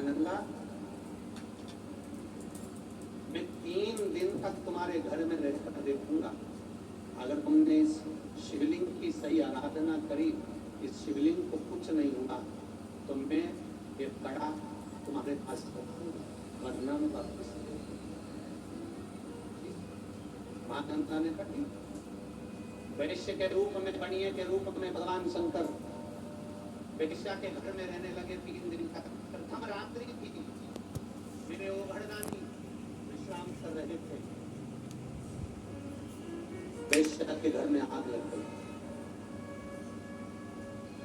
महानंदा, मैं 3 दिन तक तुम्हारे घर में रहकर देखूंगा। अगर तुमने इस शिवलिंग की सही आराधना करी, इस शिवलिंग को कुछ नहीं हुआ, तो मैं ये कड़ा तुम्हारे पास रखूंगा, वरना मैं वापस। महानंदा ने कहा, वैश्य के रूप में, पणिये के रूप में भगवान शंकर वैश्या के घर में रहने लगे 3 दिन तक। प्रथम रात्रि थी, मेरे ओघड़दानी विश्राम कर रहे थे, वैश्या के घर में आग लग गई।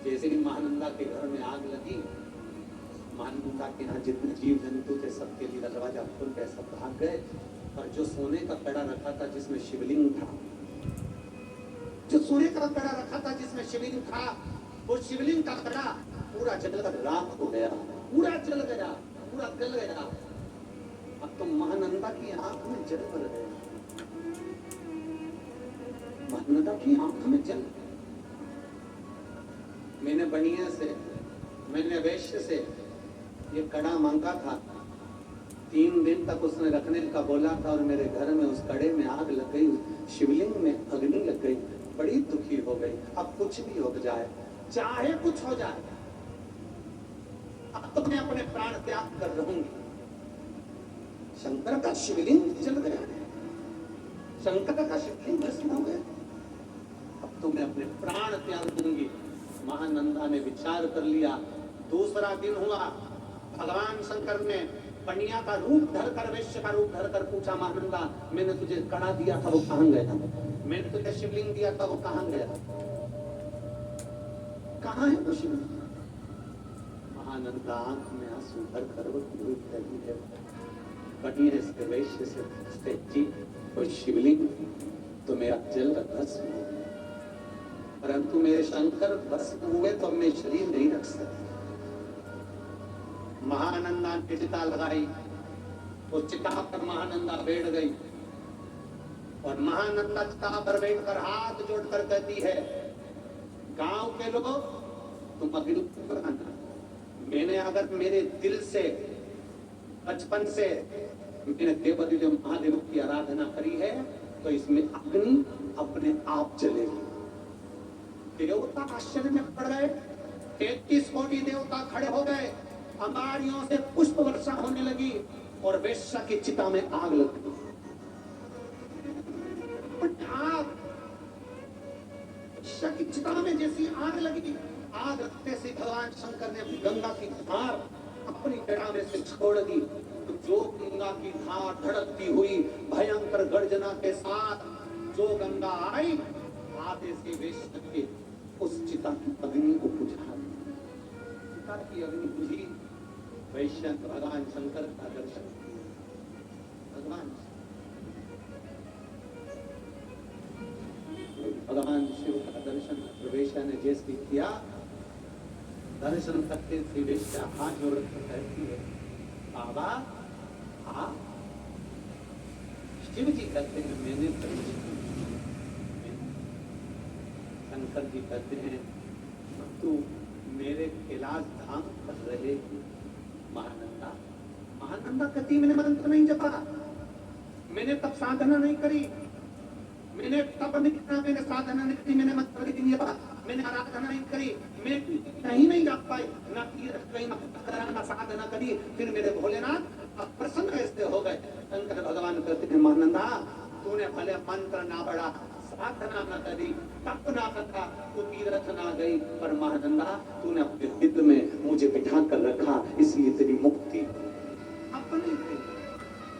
जैसे ही महानंदा के घर में आग लगी, महानंदा के यहाँ जितने जीव जंतु थे सबके लिए दरवाजा खुल गए, सब भाग गए। और जो सोने का कड़ा रखा था जिसमें शिवलिंग था, जो सोने का कड़ा रखा था जिसमें शिवलिंग था, वो शिवलिंग का कड़ा पूरा जलकर राख हो गया, पूरा जल गया, पूरा गल गया। अब तो महानंदा की आंख में जल भर गया, महानंदा की आंख में जल। मैंने बनिया से, मैंने वैश्य से ये कड़ा मांगा था, 3 दिन तक उसने रखने का बोला था, और मेरे घर में उस कड़े में आग लग गई, शिवलिंग में अग्नि लग गई, बड़ी दुखी हो गई। अब कुछ भी हो जाए, चाहे कुछ हो जाए, अब तो मैं अपने प्राण त्याग कर रहूंगी। शंकर का शिवलिंग जल गया, शंकर का शिवलिंग भस्म हो गया, अब तो मैं अपने प्राण त्याग दूंगी। महानंदा ने विचार कर लिया। दूसरा दिन हुआ, भगवान शंकर ने पणिया का रूप धरकर, वैश्य का रूप धरकर पूछा, महानंदा, मैंने तुझे कड़ा दिया था वो कहां गया? मैंने तुझे शिवलिंग दिया था वो कहां गया? कहां है वो शिवलिंग? महानंदा आंख में आंसू भरकर रोती रही है। पणिया से, वैश्य से जी, वो शिवलिंग तो मेरा जल भस्म हो, परंतु मेरे शंकर भस्म हुए तो मैं शरीर नहीं रख सकती। महानंदा ने चिता लगाई, उस चिता पर महानंदा बैठ गई, और महानंदा चिता पर बैठकर हाथ जोड़कर कहती है, गांव के लोग तुम अग्नि बनाना। मैंने अगर मेरे दिल से, बचपन से मैंने देवदेव महादेव की आराधना करी है, तो इसमें अग्नि अपने आप जलेगी। देवता आश्चर्य में पड़ गए, 33 कोटि देवता खड़े हो गए, अंगारियों से पुष्प वर्षा होने लगी, और वैश्या की चिता में आग लग गई। वैश्या की चिता में जैसी आग लगी, आग लगते से भगवान शंकर ने गंगा की धार अपनी जटा में से छोड़ दी। तो जो गंगा की धार धड़कती हुई भयंकर गर्जना के साथ जो गंगा आई, आधे से वैश्य के उस चिता की अग्नि को बुझा दी। चिता की अग्नि बुझी, वैश्य भगवान शंकर का दर्शन किया। भगवान शिव का दर्शन वैश्य ने जैसे किया, दर्शन करते थे वैश्य हाथ जोड़कर कहती है, बाबा आप? शिव जी कहते हैं, मैंने शंकर जी कहते हैं, तू मेरे कैलाश धाम पर रहे। महानंदा, महानंदा कहती, मैंने मंत्र नहीं जपा, मैंने तब साधना नहीं करी, मैंने तप नहीं किया, मैंने साधना नहीं की, मैंने मंत्र नहीं जपा, मैंने आराधना नहीं करी, मैं कहीं नहीं जा पाई, ना तीर्थ कहीं ना साधना करी। फिर मेरे भोलेनाथ प्रसन्न कैसे हो गए? शंकर भगवान कहते हैं, महानंदा, तूने भले मंत्र ना पढ़ा, साधना न करी, तप ना करा, तू तीर्थ ना गई, पर महानंदा तूने अपने